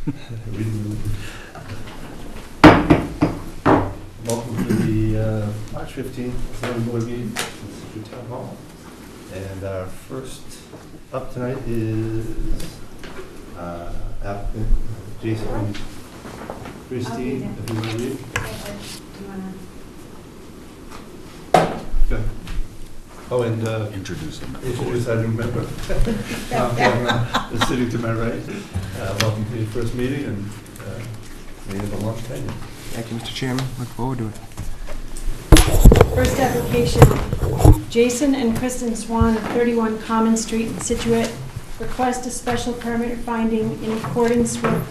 Welcome to the March 15th zoning board meeting at Scituate Town Hall. And our first up tonight is applicant Jason Christine. If you want to read. Good. Oh, and Introduce him. introduce our new member. Tom Cameron is sitting to my right. Welcome to your first meeting, and we have a long tenure. Thank you, Mr. Chairman. Look forward to it. First application, Jason and Kristen Swan of 31 Common Street in Scituate request a special permit finding in accordance with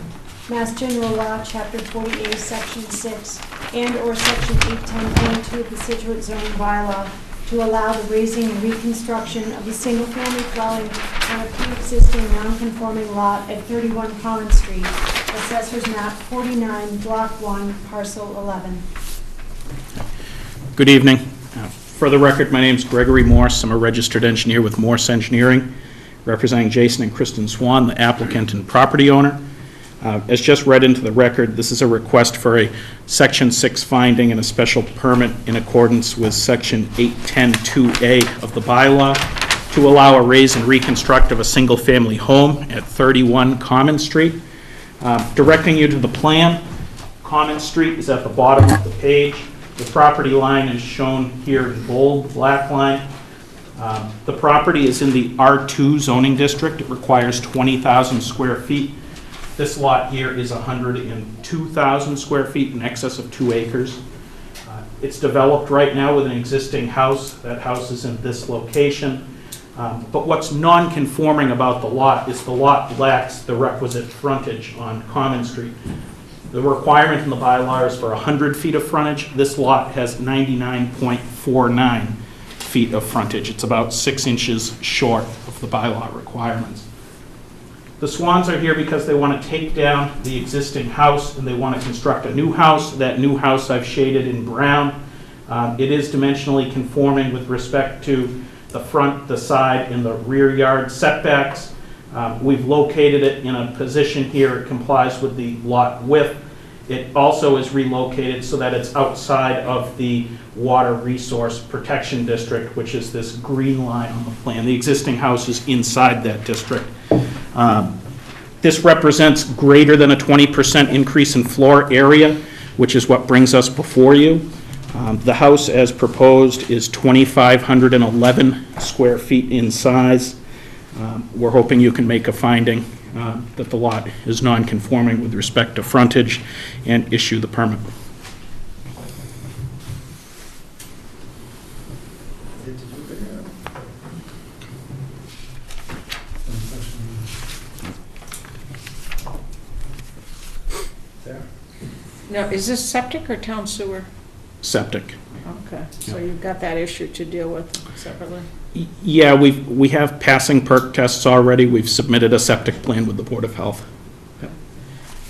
Mass General Law, Chapter 48, Section 6, and/or Section 810.2 of the Scituate zoning bylaw to allow the raising and reconstruction of a single-family dwelling on a pre-existing non-conforming lot at 31 Common Street, Assessor's Map 49, Block 1, Parcel 11. Good evening. For the record, my name is Gregory Morse. I'm a registered engineer with Morse Engineering, representing Jason and Kristen Swan, the applicant and property owner. As just read into the record, this is a request for a Section 6 finding and a special permit in accordance with Section 810.2A of the bylaw to allow a raise and reconstruct of a single-family home at 31 Common Street. Directing you to the plan, Common Street is at the bottom of the page. The property line is shown here in bold, black line. The property is in the R2 zoning district. It requires 20,000 square feet. This lot here is 102,000 square feet, in excess of 2 acres. It's developed right now with an existing house. That house is in this location. But what's non-conforming about the lot is the lot lacks the requisite frontage on Common Street. The requirement in the bylaw is for 100 feet of frontage. This lot has 99.49 feet of frontage. It's about 6 inches short of the bylaw requirements. The Swans are here because they want to take down the existing house and they want to construct a new house. That new house I've shaded in brown. It is dimensionally conforming with respect to the front, the side, and the rear yard setbacks. We've located it in a position here. It complies with the lot width. It also is relocated so that it's outside of the Water Resource Protection District, which is this green line on the plan. The existing house is inside that district. This represents greater than a 20% increase in floor area, which is what brings us before you. The house, as proposed, is 2,511 square feet in size. We're hoping you can make a finding that the lot is non-conforming with respect to frontage and issue the permit. Now, is this septic or town sewer? Septic. Okay, so you've got that issue to deal with separately? Yeah, we have passing perk tests already. We've submitted a septic plan with the Board of Health.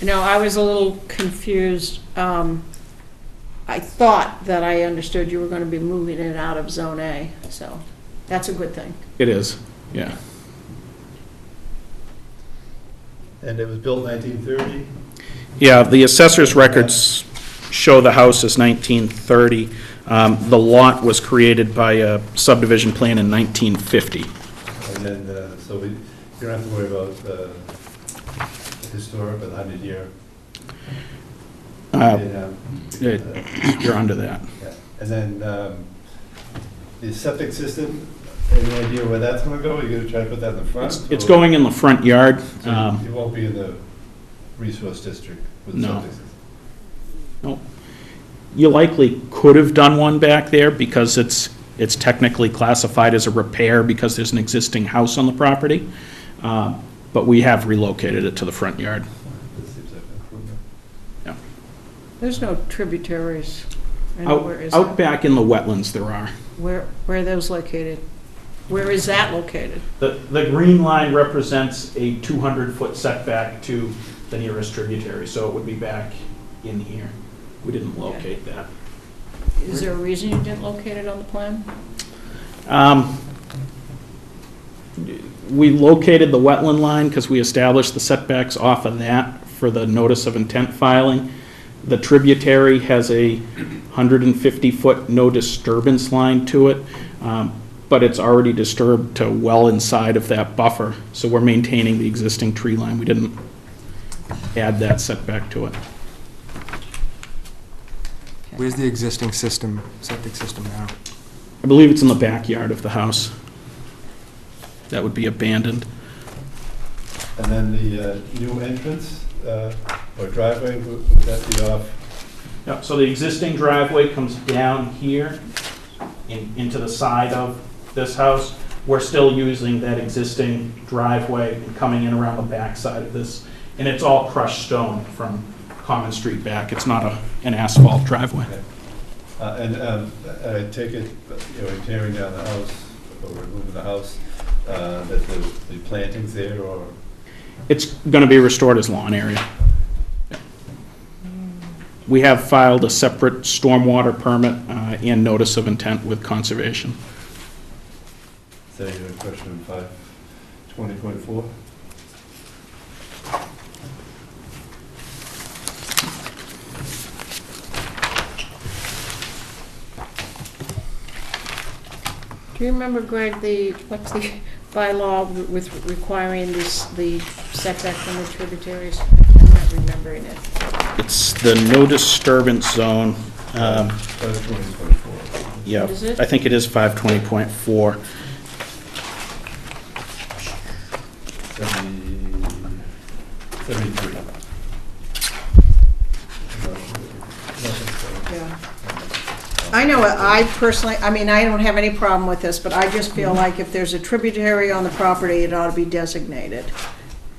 No, I was a little confused. I thought that I understood you were going to be moving it out of Zone A, so that's a good thing. It is, yeah. And it was built 1930. Yeah, the assessor's records show the house as 1930. The lot was created by a subdivision plan in 1950. And then, so you don't have to worry about the historic or the 100-year. You're under that. Yeah. And then the septic system, any idea where that's going to go? Are you going to try to put that in the front? It's going in the front yard. So it won't be in the resource district with the No. septic system? No. You likely could have done one back there because it's technically classified as a repair because there's an existing house on the property. But we have relocated it to the front yard. That seems like an improvement. Yeah. There's no tributaries anywhere, is there? Out back in the wetlands there are. Where are those located? Where is that located? The green line represents a 200-foot setback to the nearest tributary, so it would be back in here. We didn't locate that. Is there a reason you didn't locate it on the plan? We located the wetland line because we established the setbacks off of that for the notice of intent filing. The tributary has a 150-foot no disturbance line to it, but it's already disturbed to well inside of that buffer, so we're maintaining the existing tree line. We didn't add that setback to it. Where's the existing system, septic system now? I believe it's in the backyard of the house. That would be abandoned. And then the new entrance or driveway, would that be off? Yeah, so the existing driveway comes down here into the side of this house. We're still using that existing driveway and coming in around the back side of this. And it's all crushed stone from Common Street back. It's not an asphalt driveway. Okay. And I take it, tearing down the house or removing the house, that the plantings there, or? It's going to be restored as lawn area. Yeah. We have filed a separate stormwater permit and notice of intent with conservation. Say your question 520.4. Do you remember, Greg, what's the bylaw with requiring the setback from the tributaries? I'm not remembering it. It's the no disturbance zone. 520.4. Yeah, What is it? I think it is 520.4. 73. Yeah. I know, I personally, I mean, I don't have any problem with this, but I just feel like if there's a tributary on the property, it ought to be designated.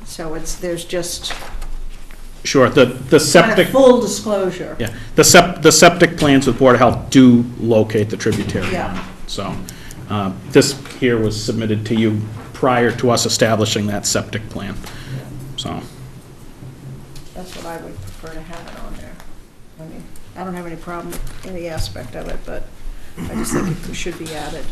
So there's just Sure, the kind of septic, full disclosure. yeah, the septic plans with Board of Health do locate the tributary. Yeah. So, this here was submitted to you prior to us establishing that septic plan, so. That's what I would prefer to have it on there. I mean, I don't have any problem with any aspect of it, but I just think it should be added.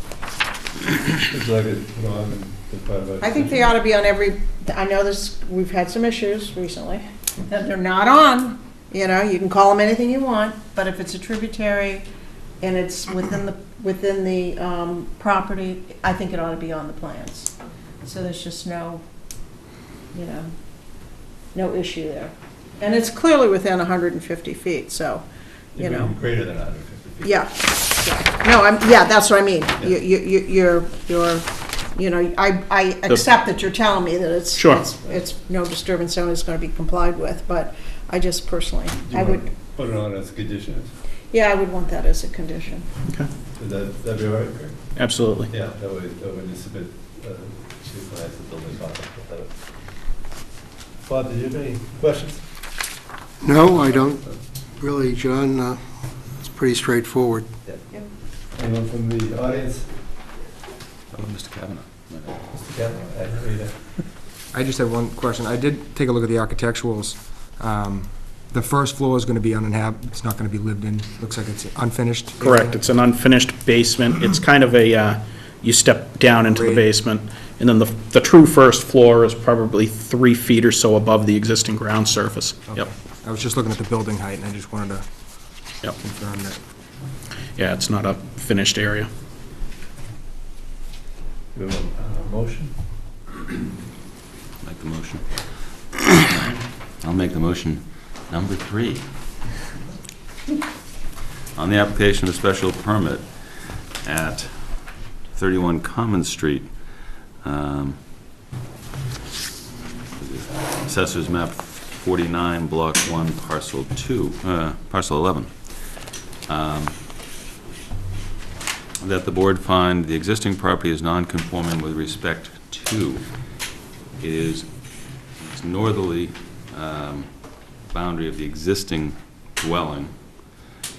Would you like it put on the private? I think they ought to be on every, I know this, we've had some issues recently, that they're not on, you can call them anything you want, but if it's a tributary and it's within the property, I think it ought to be on the plans. So there's just no issue there. And it's clearly within 150 feet, so, Greater than 150 feet. Yeah. No, that's what I mean. Yep. I accept that you're telling me that it's. Sure. It's no disturbance zone is gonna be complied with, but I just personally, Do you I want would, to put it on as conditions? yeah, I would want that as a condition. Okay. Would that be all right, Greg? Absolutely. Yeah, that way when you submit, chief plans to building department. Bob, did you have any questions? No, I don't really, John. It's pretty straightforward. Anyone from the audience? Mr. Kavanaugh. Mr. Kavanaugh, I didn't read it. I just have one question. I did take a look at the architecturals. The first floor is going to be uninhabited, it's not going to be lived in, looks like it's unfinished. Correct, it's an unfinished basement. It's kind of a, you step down into the Grade. basement, and then the true first floor is probably 3 feet or so above the existing ground surface. Okay. Yep, I was just looking at the building height, and I just wanted to yep. confirm that. Yeah, it's not a finished area. Do we have a motion? Make the motion. I'll make the motion. Number 3. On the application of a special permit at 31 Common Street, Assessors Map 49, Block 1, Parcel 11. That the board find the existing property is non-conforming with respect to, it's northerly boundary of the existing dwelling.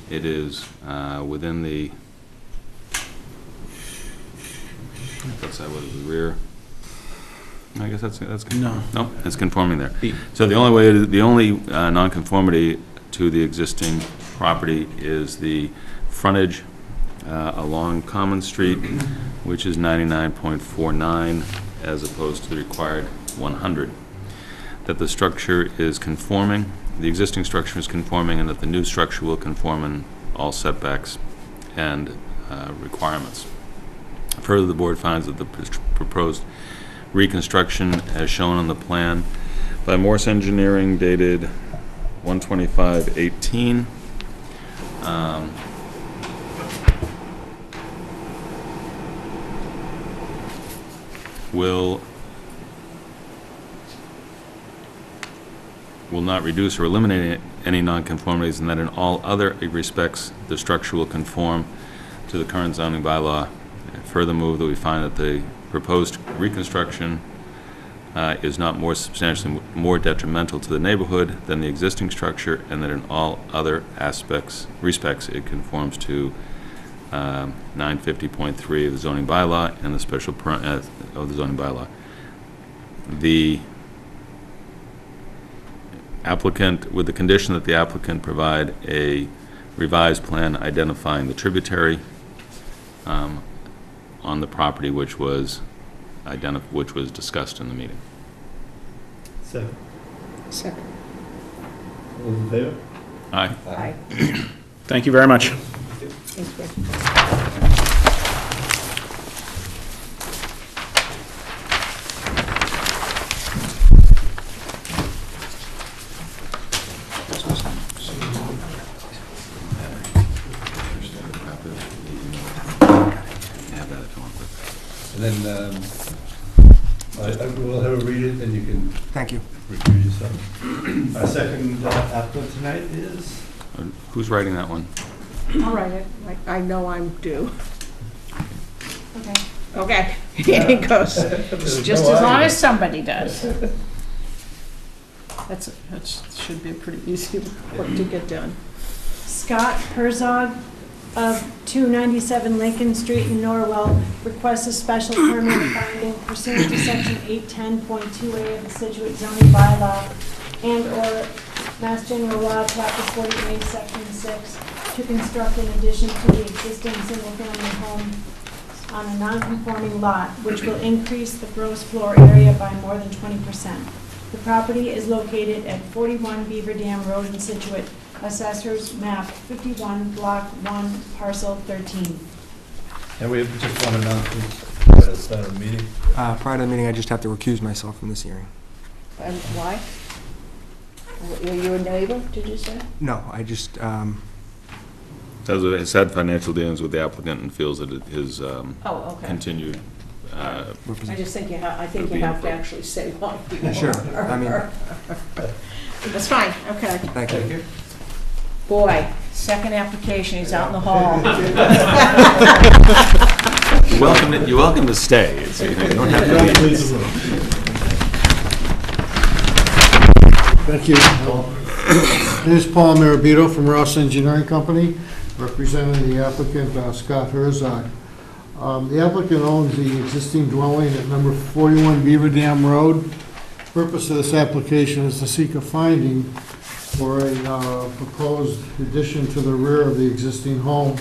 It is within the, that's that was the rear. I guess that's No. no, it's conforming there. The- So the only nonconformity to the existing property is the frontage along Common Street, which is 99.49 as opposed to the required 100. that the structure is conforming, the existing structure is conforming, and that the new structure will conform in all setbacks and requirements. Further, the board finds that the proposed reconstruction, as shown on the plan by Morse Engineering dated 1/25/18, will not reduce or eliminate any nonconformities, and that in all other respects, the structure will conform to the current zoning bylaw. Further move that we find that the proposed reconstruction is not more substantially more detrimental to the neighborhood than the existing structure, and that in all other respects, it conforms to 950.3 of the zoning bylaw and the special of the zoning bylaw. The applicant, with the condition that the applicant provide a revised plan identifying the tributary on the property which was discussed in the meeting. Second. Second. All those in favor? Aye. Aye. Thank you very much. Thanks, Greg. And then I will have a read it, and you can Thank you. review yourself. Our second applicant tonight is? Who's writing that one? All right, I know I'm due. Okay. Okay, here it goes. Just as long as somebody does. That should be a pretty easy work to get done. Scott Herzog of 297 Lincoln Street in Norwell requests a special permit finding pursuant to section 810.2A of the Scituate zoning bylaw and/or Mass General Law, Chapter 48, Section 6, to construct an addition to the existing single-family home on a non-conforming lot, which will increase the gross floor area by more than 20%. The property is located at 41 Beaver Dam Road in Scituate, Assessor's Map 51, Block 1, Parcel 13. And we have just one announcement at the start of the meeting. Prior to the meeting, I just have to recuse myself from this hearing. And why? Were you a neighbor, did you say? No, I just, Has had financial dealings with the applicant and feels that his Oh, okay. continued I just think you have to actually say why. Sure, I mean, That's fine, okay. thank you. Boy, second application, he's out in the hall. You're welcome to stay. So you don't have to leave. Thank you. This is Paul Marabito from Ross Engineering Company, representing the applicant Scott Herzog. The applicant owns the existing dwelling at number 41 Beaver Dam Road. The purpose of this application is to seek a finding for a proposed addition to the rear of the existing home,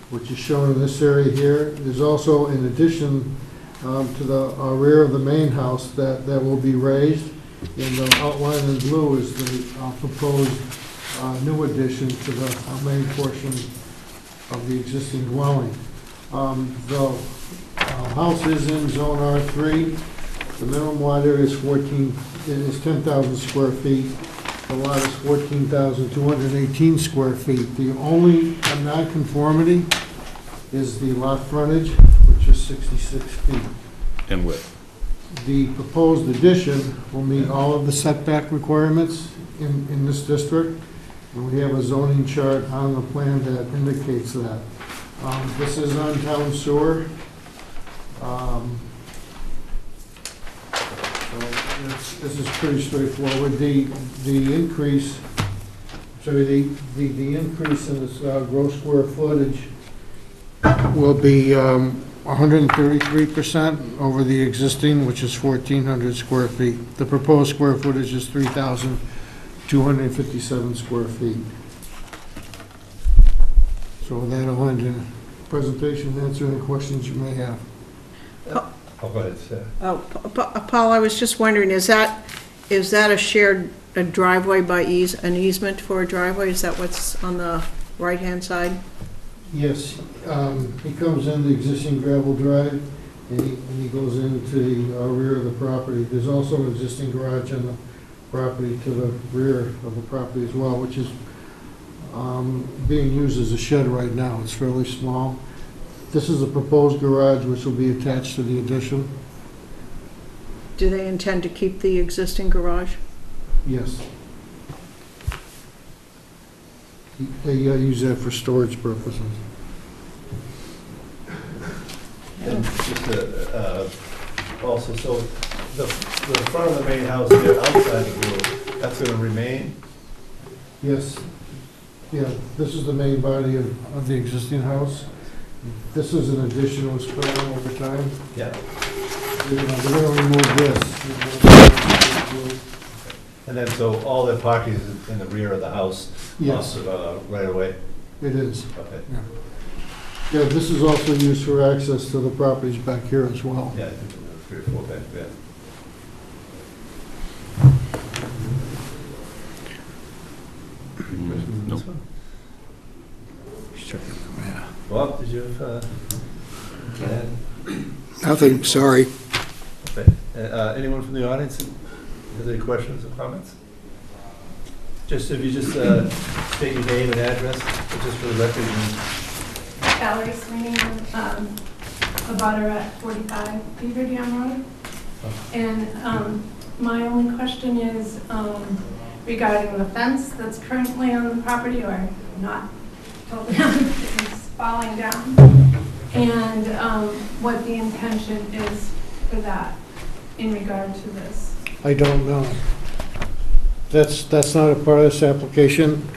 which is shown in this area here. There's also an addition to the rear of the main house that will be raised. And the outline in blue is the proposed new addition to the main portion of the existing dwelling. The house is in zone R3. The minimum lot area is 10,000 square feet. The lot is 14,218 square feet. The only nonconformity is the lot frontage, which is 66 feet. And width. The proposed addition will meet all of the setback requirements in this district, and we have a zoning chart on the plan that indicates that. This is on town sewer. So this is pretty straightforward. The increase, the increase in this gross square footage will be 133% over the existing, which is 1,400 square feet. The proposed square footage is 3,257 square feet. So with that, I'll end the presentation and answer any questions you may have. I'll go ahead, Sarah. Oh, Paul, I was just wondering, is that is that a driveway by an easement for a driveway? Is that what's on the right-hand side? Yes, he comes in the existing gravel drive, and he goes into the rear of the property. There's also an existing garage on the property to the rear of the property as well, which is being used as a shed right now. It's fairly small. This is a proposed garage which will be attached to the addition. Do they intend to keep the existing garage? Yes. They use that for storage purposes. And just also, so the front of the main house there outside the roof, that's going to remain? Yes. Yeah, this is the main body of the existing house. This is an addition that was put on over time. Yeah. They're going to remove this. And then, so all the parking is in the rear of the house? Yes, Right away? it is. Okay. Yeah, this is also used for access to the properties back here as well. Yeah, I think there were 3 or 4 back there. Nope. Bob, did you have, Nothing, sorry. anyone from the audience has any questions or comments? Just, if you just state your name and address, just for the record. Valerie Sweeney, a butter at 45 Beaver Dam Road. And my only question is regarding the fence that's currently on the property, or not totally on, it's falling down, and what the intention is for that in regard to this. I don't know. That's not a part of this application.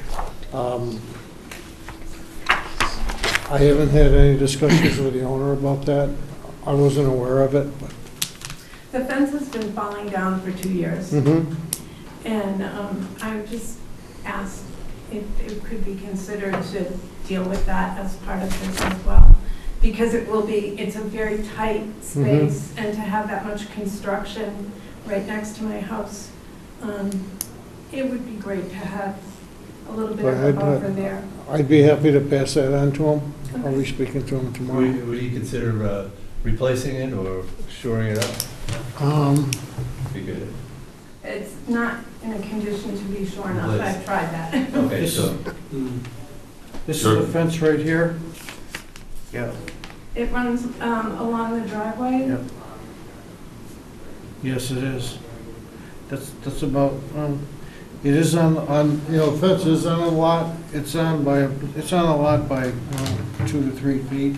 I haven't had any discussions with the owner about that. I wasn't aware of it, but. The fence has been falling down for 2 years. Mhm. And I would just ask if it could be considered to deal with that as part of this as well. Because it's a very tight space, and to have that much construction right next to my house, it would be great to have a little bit of a buffer there. I'd be happy to pass that on to him. I'll be speaking to him tomorrow. Would you consider replacing it or shoring it up? Be good. It's not in a condition to be shorn up. I've tried that. Okay, so, This Sure. is the fence right here. Yeah. It runs along the driveway. Yep. Yes, it is. That's about, it is on, fence is on a lot, it's on a lot by 2 to 3 feet.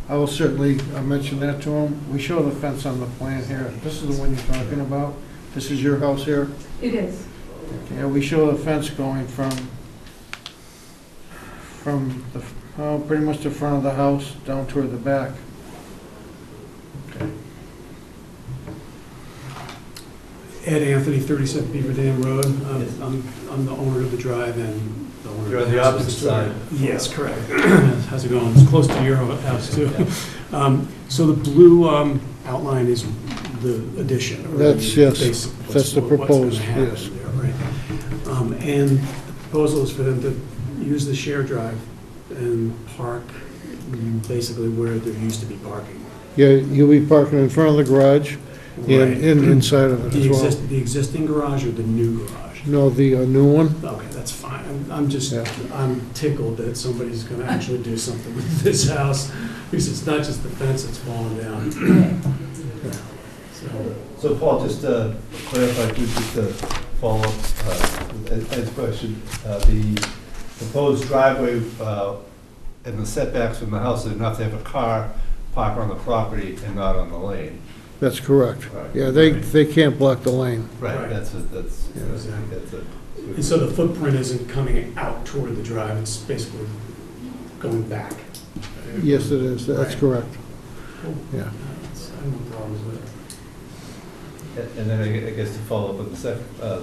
I will certainly mention that to him. We show the fence on the plan here. This is the one you're talking about. This is your house here? It is. Yeah, we show the fence going from pretty much the front of the house down toward the back. Ed Anthony, 37 Beaver Dam Road. I'm the owner of the drive and the owner you're of on the house opposite next door. side. Yes, correct. How's it going? It's close to your house, too. So the blue outline is the addition. or That's- the yes, basic- that's the what's gonna proposed, happen yes. there, right. And the proposal is for them to use the share drive and park basically where there used to be parking. Yeah, you'll be parking in front of the garage Right. and inside of it The as well. the existing garage or the new garage? No, the new one? Okay, that's fine. I'm just, Yeah. I'm tickled that somebody's gonna actually do something with this house, because it's not just the fence that's falling down. So, So Paul, just to clarify, just to follow up Ed's question, the proposed driveway and the setbacks from the house are enough to have a car park on the property and not on the lane. That's correct. Right. Yeah, they can't block the lane. Right, Right. that's Exactly. a. and so the footprint isn't coming out toward the drive, it's basically going back. Yes, it is, that's Right. correct. Cool. Yeah. I have no problems with it. And then I guess to follow up on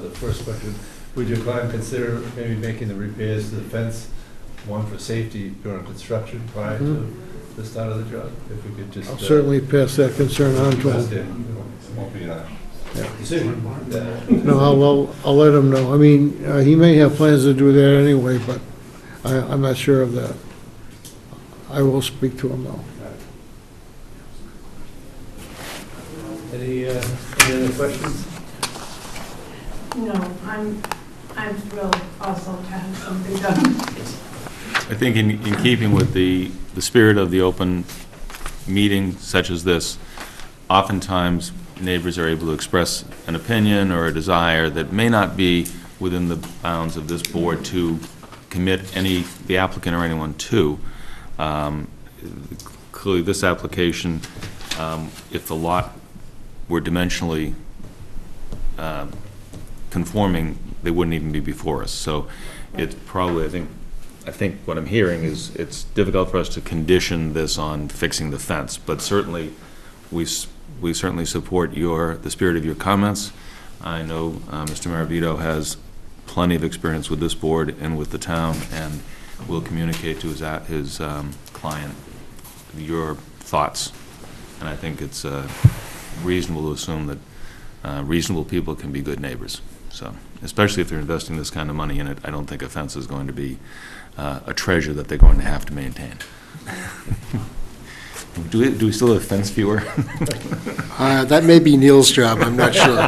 the first question, would your client consider maybe making the repairs to the fence, one for safety during construction prior to the start of the job? If we could just. I'll certainly pass that concern on to Invest him. in, it won't be decision. No, I'll let him know. I mean, he may have plans to do that anyway, but I'm not sure of that. I will speak to him though. Any other questions? No, I'm thrilled also to have something done. I think in keeping with the spirit of the open meeting such as this, oftentimes neighbors are able to express an opinion or a desire that may not be within the bounds of this board to commit the applicant or anyone to. Clearly, this application, if the lot were dimensionally conforming, they wouldn't even be before us. So it's probably, I think what I'm hearing is it's difficult for us to condition this on fixing the fence, but certainly we certainly support the spirit of your comments. I know Mr. Maravito has plenty of experience with this board and with the town, and will communicate to his client your thoughts. And I think it's reasonable to assume that reasonable people can be good neighbors. So, especially if they're investing this kind of money in it, I don't think a fence is going to be a treasure that they're going to have to maintain. Do we still have a fence viewer? That may be Neil's job, I'm not sure.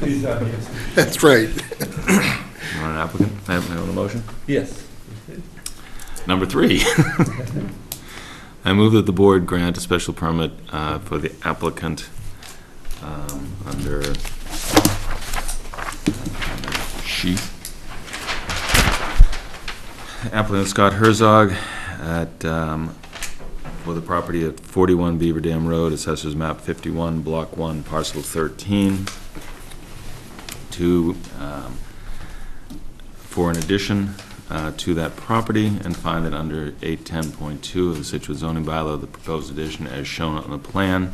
He's not here. That's right. You want an applicant? I want a motion? Yes. Number 3. I move that the board grant a special permit for the applicant under sheet. Applicant Scott Herzog for the property at 41 Beaver Dam Road, Assessors Map 51, Block 1, Parcel 13, for an addition to that property, and find that under 810.2 of the Scituate zoning bylaw, the proposed addition as shown on the plan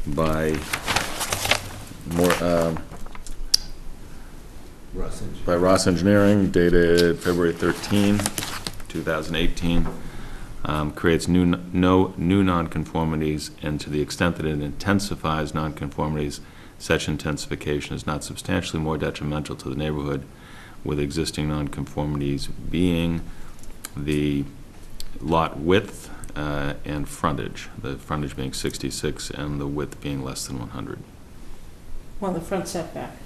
by Ross Engineering, dated February 13, 2018, creates no new nonconformities, and to the extent that it intensifies nonconformities, such intensification is not substantially more detrimental to the neighborhood, with existing nonconformities being the lot width and frontage, the frontage being 66 and the width being less than 100. Well, the front setback,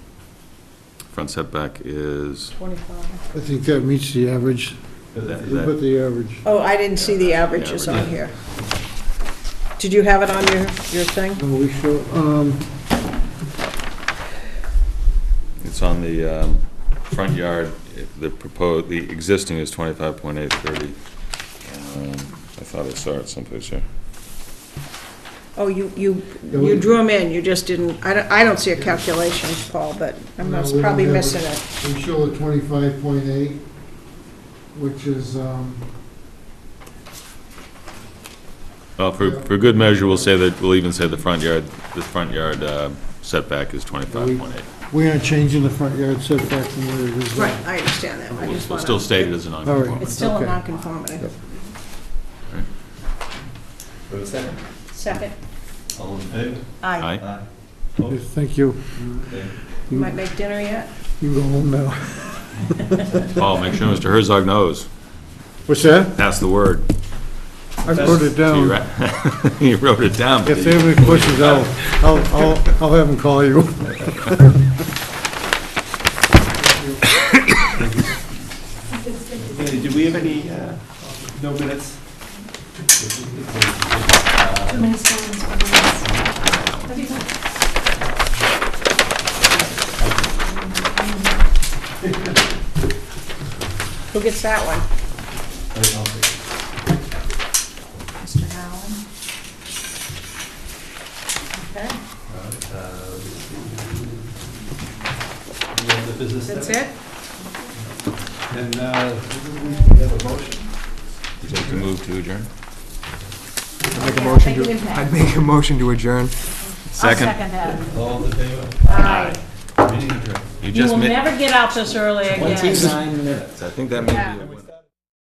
Front setback is, 25. I think that meets the average. is You that- put the average. Oh, I didn't see the averages on here. Did you have it on your thing? No, we show, it's on the front yard. The existing is 25.830. I thought I saw it someplace here. Oh, you drew them in, you just didn't, I don't see a calculation, Paul, but I'm No, we don't probably have missing it. it. we show a 25.8, which is, Well, for good measure, we'll even say the front yard setback is 25.8. we aren't changing the front yard setback from where it is now. Right, I understand that, I We'll just want still to. state it as a non-conformity. It's still a Okay. nonconformity. Yep. For a second. Second, All in favor? aye. Aye. Aye. Yes, thank you. Okay. You might make dinner yet? You can go home now. Paul, make sure Mr. Herzog knows. What's that? Pass the word. I wrote it So you down. You wrote it down. but If they have any questions, I'll have them call you. Okay, do we have any, no minutes? Too many stones for minutes. Who gets that one? Mr. Allen? Okay, that's it? And we have a motion. Would you like to move to adjourn? I'd make a motion to adjourn. Second. that. All in favor? Aye. Meeting adjourned. You You just will made never get out this early again. 29 minutes. I think that may be a win.